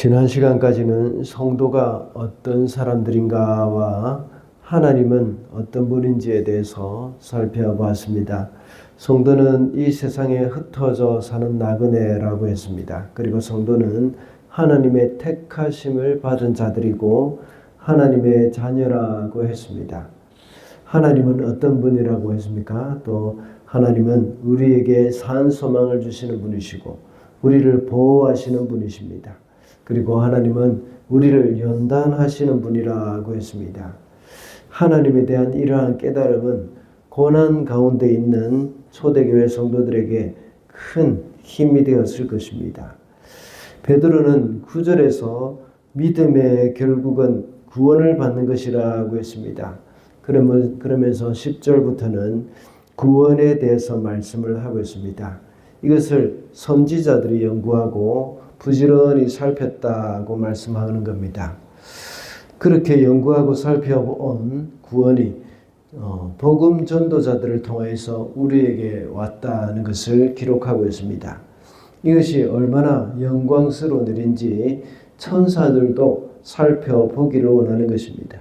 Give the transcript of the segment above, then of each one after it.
지난 시간까지는 성도가 어떤 사람들인가와 하나님은 어떤 분인지에 대해서 살펴보았습니다. 성도는 이 세상에 흩어져 사는 나그네라고 했습니다. 그리고 성도는 하나님의 택하심을 받은 자들이고 하나님의 자녀라고 했습니다. 하나님은 어떤 분이라고 했습니까? 또 하나님은 우리에게 산 소망을 주시는 분이시고 우리를 보호하시는 분이십니다. 그리고 하나님은 우리를 연단하시는 분이라고 했습니다. 하나님에 대한 이러한 깨달음은 고난 가운데 있는 초대교회 성도들에게 큰 힘이 되었을 것입니다. 베드로는 9절에서 믿음의 결국은 구원을 받는 것이라고 했습니다. 그러면서 10절부터는 구원에 대해서 말씀을 하고 있습니다. 이것을 선지자들이 연구하고 부지런히 살폈다고 말씀하는 겁니다. 그렇게 연구하고 살펴본 구원이 복음 전도자들을 통해서 우리에게 왔다는 것을 기록하고 있습니다. 이것이 얼마나 영광스러운 일인지 천사들도 살펴보기를 원하는 것입니다.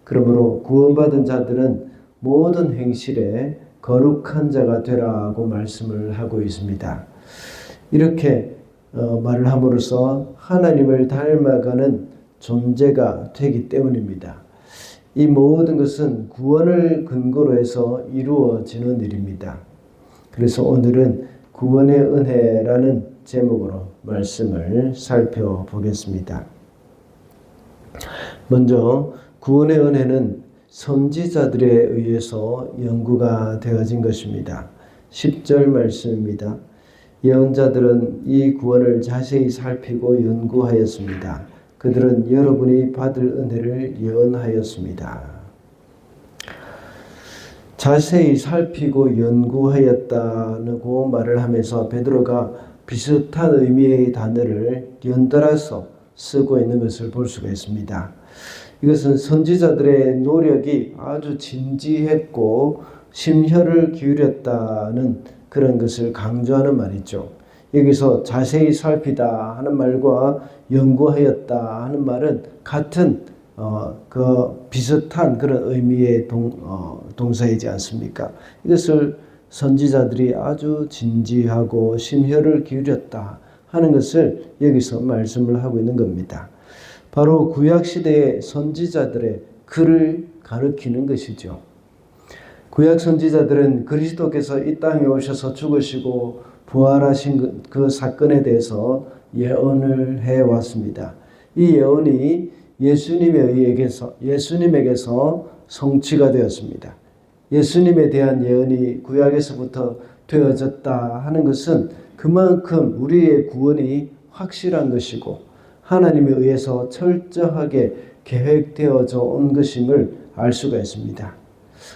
그러므로 구원받은 자들은 모든 행실에 거룩한 자가 되라고 말씀을 하고 있습니다. 이렇게 말을 함으로써 하나님을 닮아가는 존재가 되기 때문입니다. 이 모든 것은 구원을 근거로 해서 이루어지는 일입니다. 그래서 오늘은 구원의 은혜라는 제목으로 말씀을 살펴보겠습니다. 먼저 구원의 은혜는 선지자들에 의해서 연구가 되어진 것입니다. 10절 말씀입니다. 예언자들은 이 구원을 자세히 살피고 연구하였습니다. 그들은 여러분이 받을 은혜를 예언하였습니다. 자세히 살피고 연구하였다고 말을 하면서 베드로가 비슷한 의미의 단어를 연달아서 쓰고 있는 것을 볼 수가 있습니다. 이것은 선지자들의 노력이 아주 진지했고 심혈을 기울였다는 그런 것을 강조하는 말이죠. 여기서 자세히 살피다 하는 말과 연구하였다 하는 말은 같은 비슷한 그런 의미의 동사이지 않습니까? 이것을 선지자들이 아주 진지하고 심혈을 기울였다 하는 것을 여기서 말씀을 하고 있는 겁니다. 바로 구약시대의 선지자들의 글을 가리키는 것이죠. 구약 선지자들은 그리스도께서 이 땅에 오셔서 죽으시고 부활하신 그 사건에 대해서 예언을 해왔습니다. 이 예언이 예수님에게서 성취가 되었습니다. 예수님에 대한 예언이 구약에서부터 되어졌다 하는 것은 그만큼 우리의 구원이 확실한 것이고 하나님에 의해서 철저하게 계획되어져 온 것임을 알 수가 있습니다.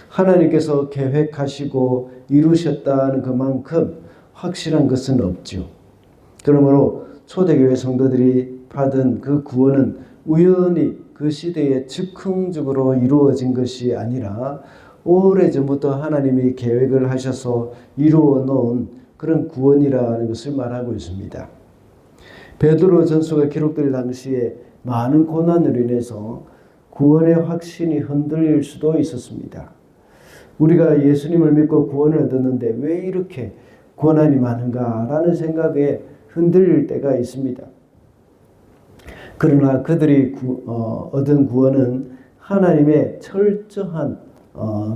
하나님께서 계획하시고 이루셨다는 그만큼 확실한 것은 없죠. 그러므로 초대교회 성도들이 받은 그 구원은 우연히 그 시대에 즉흥적으로 이루어진 것이 아니라 오래전부터 하나님이 계획을 하셔서 이루어 놓은 그런 구원이라는 것을 말하고 있습니다. 베드로 전서가 기록될 당시에 많은 고난으로 인해서 구원의 확신이 흔들릴 수도 있었습니다. 우리가 예수님을 믿고 구원을 얻었는데 왜 이렇게 고난이 많은가라는 생각에 흔들릴 때가 있습니다. 그러나 그들이 얻은 구원은 하나님의 철저한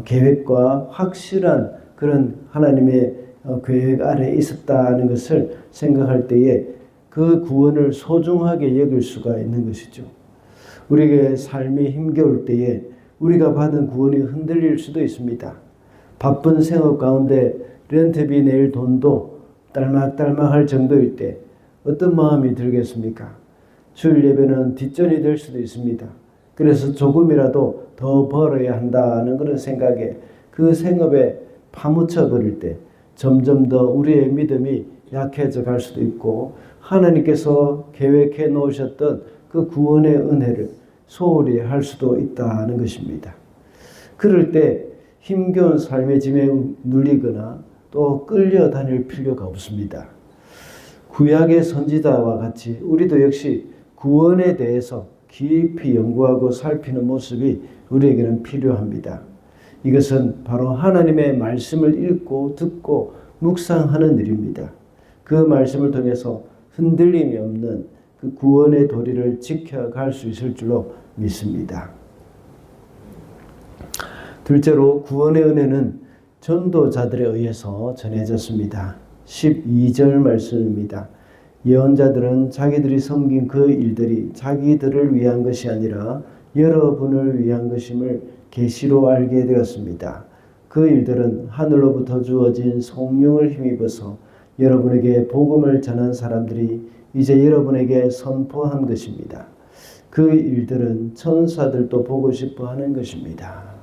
계획과 확실한 그런 하나님의 계획 아래에 있었다는 것을 생각할 때에 그 구원을 소중하게 여길 수가 있는 것이죠. 우리에게 삶이 힘겨울 때에 우리가 받은 구원이 흔들릴 수도 있습니다. 바쁜 생업 가운데 렌트비 낼 돈도 딸막딸막할 정도일 때 어떤 마음이 들겠습니까? 주일 예배는 뒷전이 될 수도 있습니다. 그래서 조금이라도 더 벌어야 한다는 그런 생각에 그 생업에 파묻혀 버릴 때 점점 더 우리의 믿음이 약해져 갈 수도 있고 하나님께서 계획해 놓으셨던 그 구원의 은혜를 소홀히 할 수도 있다는 것입니다. 그럴 때 힘겨운 삶의 짐에 눌리거나 또 끌려다닐 필요가 없습니다. 구약의 선지자와 같이 우리도 역시 구원에 대해서 깊이 연구하고 살피는 모습이 우리에게는 필요합니다. 이것은 바로 하나님의 말씀을 읽고 듣고 묵상하는 일입니다. 그 말씀을 통해서 흔들림이 없는 그 구원의 도리를 지켜갈 수 있을 줄로 믿습니다. 둘째로 구원의 은혜는 전도자들에 의해서 전해졌습니다. 12절 말씀입니다. 예언자들은 자기들이 섬긴 그 일들이 자기들을 위한 것이 아니라 여러분을 위한 것임을 계시로 알게 되었습니다. 그 일들은 하늘로부터 주어진 성령을 힘입어서 여러분에게 복음을 전한 사람들이 이제 여러분에게 선포한 것입니다. 그 일들은 천사들도 보고 싶어 하는 것입니다.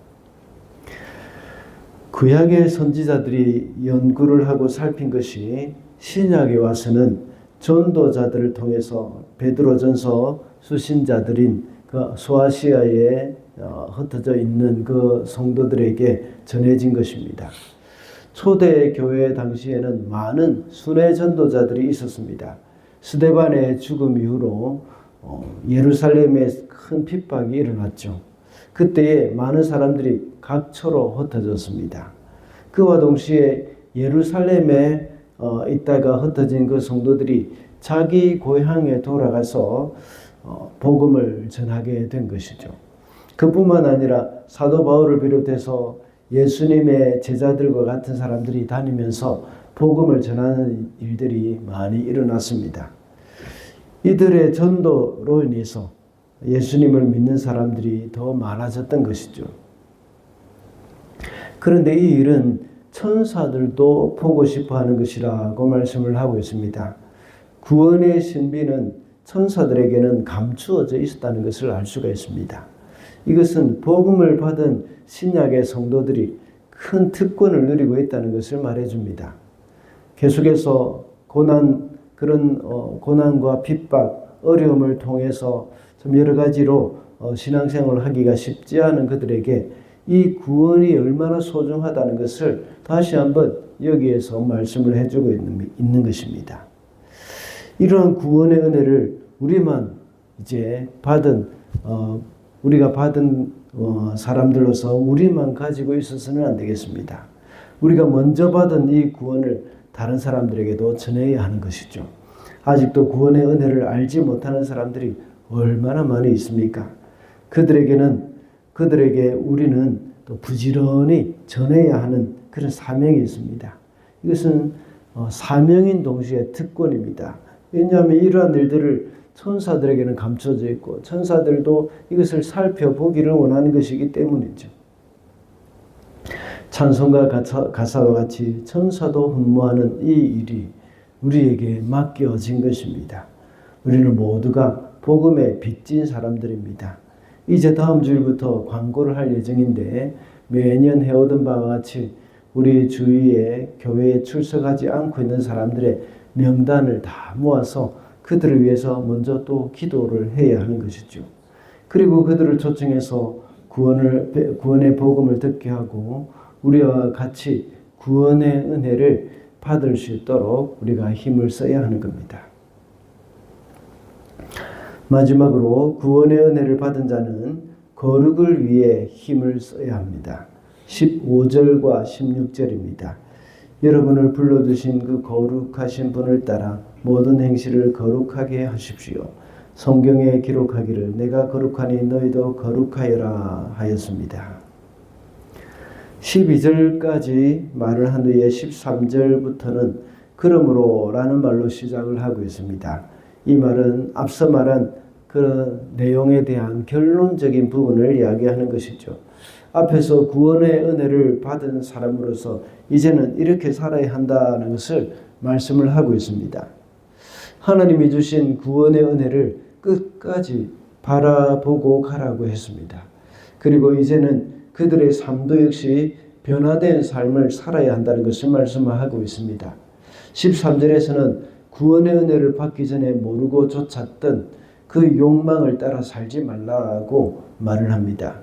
구약의 선지자들이 연구를 하고 살핀 것이 신약에 와서는 전도자들을 통해서 베드로전서 수신자들인 그 소아시아에 흩어져 있는 그 성도들에게 전해진 것입니다. 초대 교회 당시에는 많은 순회 전도자들이 있었습니다. 스데반의 죽음 이후로 예루살렘에 큰 핍박이 일어났죠. 그때에 많은 사람들이 각처로 흩어졌습니다. 그와 동시에 예루살렘에 있다가 흩어진 그 성도들이 자기 고향에 돌아가서 복음을 전하게 된 것이죠. 그뿐만 아니라 사도 바울을 비롯해서 예수님의 제자들과 같은 사람들이 다니면서 복음을 전하는 일들이 많이 일어났습니다. 이들의 전도로 인해서 예수님을 믿는 사람들이 더 많아졌던 것이죠. 그런데 이 일은 천사들도 보고 싶어 하는 것이라고 말씀을 하고 있습니다. 구원의 신비는 천사들에게는 감추어져 있었다는 것을 알 수가 있습니다. 이것은 복음을 받은 신약의 성도들이 큰 특권을 누리고 있다는 것을 말해줍니다. 계속해서 고난과 핍박, 어려움을 통해서 좀 여러 가지로 신앙생활을 하기가 쉽지 않은 그들에게 이 구원이 얼마나 소중하다는 것을 다시 한번 여기에서 말씀을 해주고 있는 것입니다. 이러한 구원의 은혜를 우리가 받은 사람들로서 우리만 가지고 있어서는 안 되겠습니다. 우리가 먼저 받은 이 구원을 다른 사람들에게도 전해야 하는 것이죠. 아직도 구원의 은혜를 알지 못하는 사람들이 얼마나 많이 있습니까? 그들에게 우리는 또 부지런히 전해야 하는 그런 사명이 있습니다. 이것은 사명인 동시에 특권입니다. 왜냐하면 이러한 일들을 천사들에게는 감춰져 있고 천사들도 이것을 살펴보기를 원하는 것이기 때문이죠. 찬송가 가사와 같이 천사도 흠모하는 이 일이 우리에게 맡겨진 것입니다. 우리는 모두가 복음에 빚진 사람들입니다. 이제 다음 주일부터 광고를 할 예정인데 매년 해오던 바와 같이 우리 주위에 교회에 출석하지 않고 있는 사람들의 명단을 다 모아서 그들을 위해서 먼저 또 기도를 해야 하는 것이죠. 그리고 그들을 초청해서 구원의 복음을 듣게 하고 우리와 같이 구원의 은혜를 받을 수 있도록 우리가 힘을 써야 하는 겁니다. 마지막으로 구원의 은혜를 받은 자는 거룩을 위해 힘을 써야 합니다. 15절과 16절입니다. 여러분을 불러주신 그 거룩하신 분을 따라 모든 행실을 거룩하게 하십시오. 성경에 기록하기를 내가 거룩하니 너희도 거룩하여라 하였습니다. 12절까지 말을 한 후에 13절부터는 그러므로 라는 말로 시작을 하고 있습니다. 이 말은 앞서 말한 그런 내용에 대한 결론적인 부분을 이야기하는 것이죠. 앞에서 구원의 은혜를 받은 사람으로서 이제는 이렇게 살아야 한다는 것을 말씀을 하고 있습니다. 하나님이 주신 구원의 은혜를 끝까지 바라보고 가라고 했습니다. 그리고 이제는 그들의 삶도 역시 변화된 삶을 살아야 한다는 것을 말씀하고 있습니다. 13절에서는 구원의 은혜를 받기 전에 모르고 쫓았던 그 욕망을 따라 살지 말라고 말을 합니다.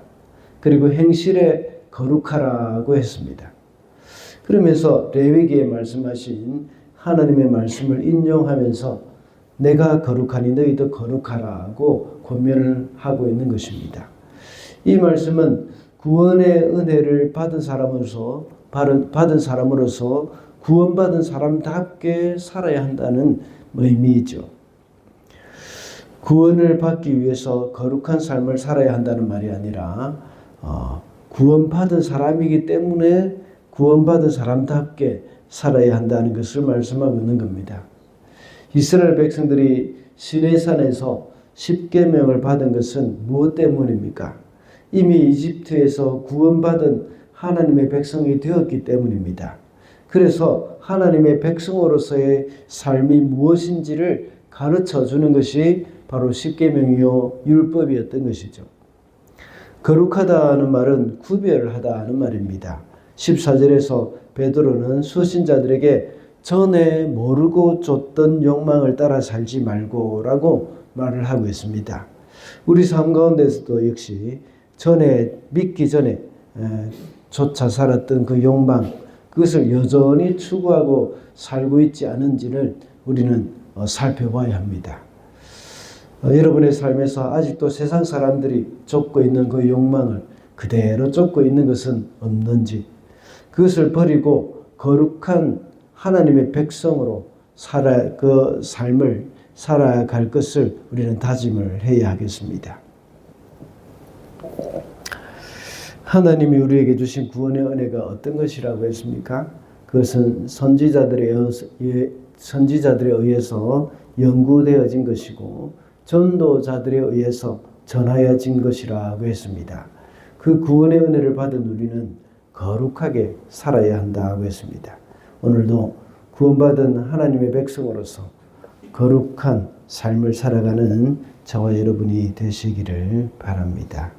그리고 행실에 거룩하라고 했습니다. 그러면서 레위기에 말씀하신 하나님의 말씀을 인용하면서 내가 거룩하니 너희도 거룩하라고 권면을 하고 있는 것입니다. 이 말씀은 구원의 은혜를 받은 사람으로서 구원받은 사람답게 살아야 한다는 의미이죠. 구원을 받기 위해서 거룩한 삶을 살아야 한다는 말이 아니라 구원받은 사람이기 때문에 구원받은 사람답게 살아야 한다는 것을 말씀하고 있는 겁니다. 이스라엘 백성들이 시내산에서 십계명을 받은 것은 무엇 때문입니까? 이미 이집트에서 구원받은 하나님의 백성이 되었기 때문입니다. 그래서 하나님의 백성으로서의 삶이 무엇인지를 가르쳐 주는 것이 바로 십계명이요 율법이었던 것이죠. 거룩하다는 말은 구별하다는 말입니다. 14절에서 베드로는 수신자들에게 전에 모르고 쫓던 욕망을 따라 살지 말고 라고 말을 하고 있습니다. 우리 삶 가운데서도 역시 전에 믿기 전에 쫓아 살았던 그 욕망, 그것을 여전히 추구하고 살고 있지 않은지를 우리는 살펴봐야 합니다. 여러분의 삶에서 아직도 세상 사람들이 쫓고 있는 그 욕망을 그대로 쫓고 있는 것은 없는지, 그것을 버리고 거룩한 하나님의 백성으로 그 삶을 살아갈 것을 우리는 다짐을 해야 하겠습니다. 하나님이 우리에게 주신 구원의 은혜가 어떤 것이라고 했습니까? 그것은 선지자들에 의해서 연구되어진 것이고 전도자들에 의해서 전하여진 것이라고 했습니다. 그 구원의 은혜를 받은 우리는 거룩하게 살아야 한다고 했습니다. 오늘도 구원받은 하나님의 백성으로서 거룩한 삶을 살아가는 저와 여러분이 되시기를 바랍니다.